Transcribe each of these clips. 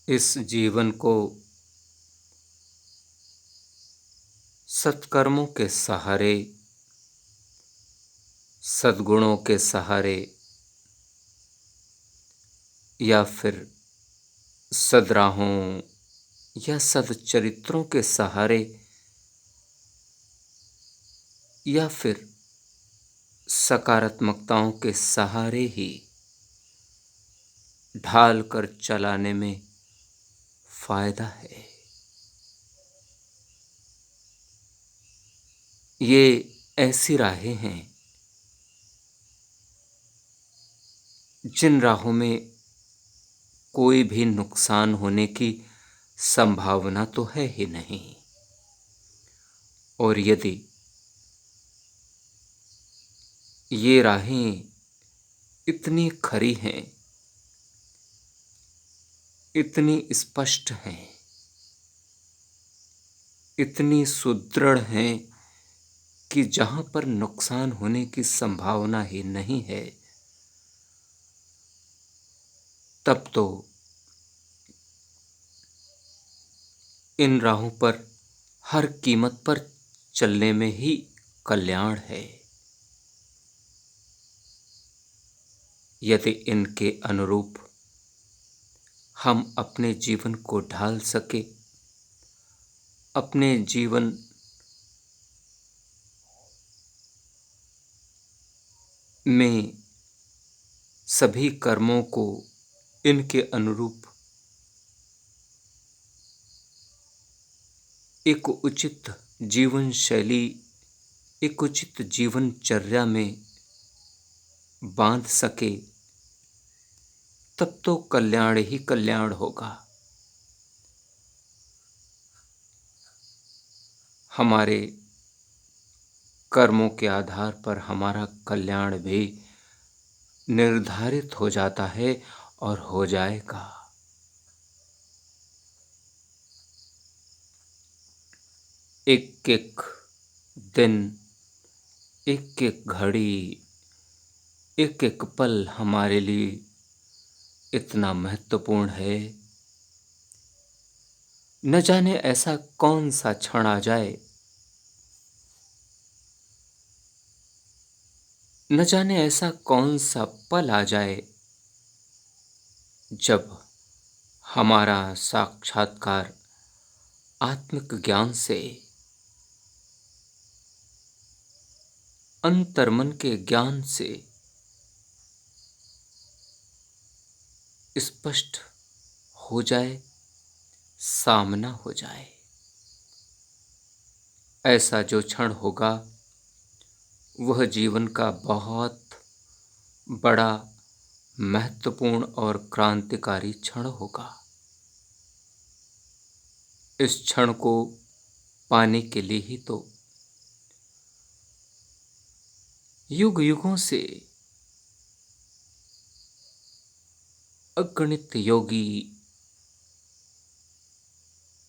इस जीवन को सत्कर्मों के सहारे, सद्गुणों के सहारे या फिर सद्राहों या सद्चरित्रों के सहारे या फिर सकारात्मकताओं के सहारे ही ढाल कर चलाने में फायदा है। ये ऐसी राहें हैं जिन राहों में कोई भी नुकसान होने की संभावना तो है ही नहीं, और यदि ये राहें इतनी खरी हैं, इतनी स्पष्ट हैं, इतनी सुदृढ़ हैं कि जहां पर नुकसान होने की संभावना ही नहीं है, तब तो इन राहों पर हर कीमत पर चलने में ही कल्याण है। यदि इनके अनुरूप हम अपने जीवन को ढाल सके, अपने जीवन में सभी कर्मों को इनके अनुरूप एक उचित जीवन शैली, एक उचित जीवनचर्या में बांध सके, तब तो कल्याण ही कल्याण होगा। हमारे कर्मों के आधार पर हमारा कल्याण भी निर्धारित हो जाता है और हो जाएगा। एक एक दिन, एक एक घड़ी, एक एक पल हमारे लिए इतना महत्वपूर्ण है। न जाने ऐसा कौन सा क्षण आ जाए, न जाने ऐसा कौन सा पल आ जाए जब हमारा साक्षात्कार आत्मिक ज्ञान से, अंतर्मन के ज्ञान से स्पष्ट हो जाए, सामना हो जाए। ऐसा जो क्षण होगा वह जीवन का बहुत बड़ा, महत्वपूर्ण और क्रांतिकारी क्षण होगा। इस क्षण को पाने के लिए ही तो युग युगों से अगणित योगी,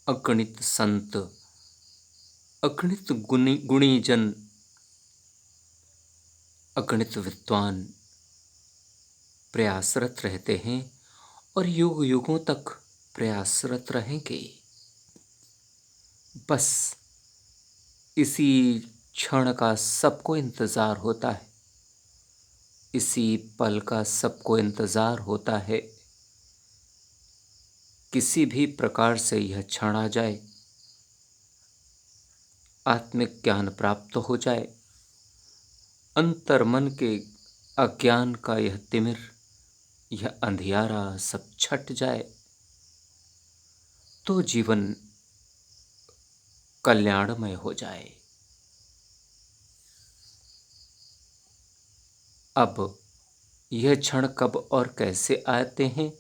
अगणित संत, अगणित गुणीजन, अगणित विद्वान प्रयासरत रहते हैं और युग युगों तक प्रयासरत रहेंगे। बस इसी क्षण का सबको इंतजार होता है, इसी पल का सबको इंतजार होता है। किसी भी प्रकार से यह क्षण आ जाए, आत्मिक ज्ञान प्राप्त हो जाए, अंतर्मन के अज्ञान का यह तिमिर, यह अंधियारा सब छट जाए, तो जीवन कल्याणमय हो जाए। अब यह क्षण कब और कैसे आते हैं,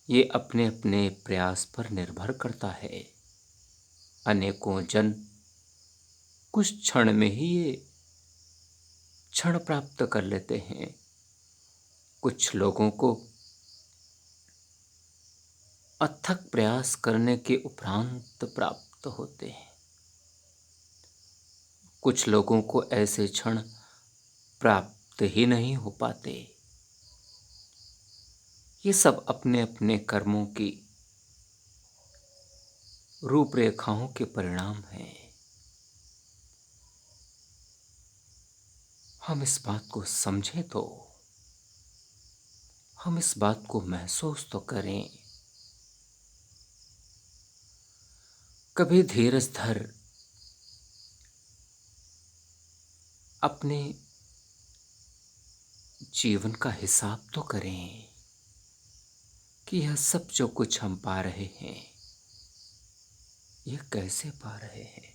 ये अपने अपने प्रयास पर निर्भर करता है। अनेकों जन कुछ क्षण में ही ये क्षण प्राप्त कर लेते हैं। कुछ लोगों को अथक प्रयास करने के उपरांत प्राप्त होते हैं। कुछ लोगों को ऐसे क्षण प्राप्त ही नहीं हो पाते। ये सब अपने अपने कर्मों की रूपरेखाओं के परिणाम हैं। हम इस बात को समझें तो, हम इस बात को महसूस तो करें। कभी धीरज धर अपने जीवन का हिसाब तो करें कि यह सब जो कुछ हम पा रहे हैं, यह कैसे पा रहे हैं।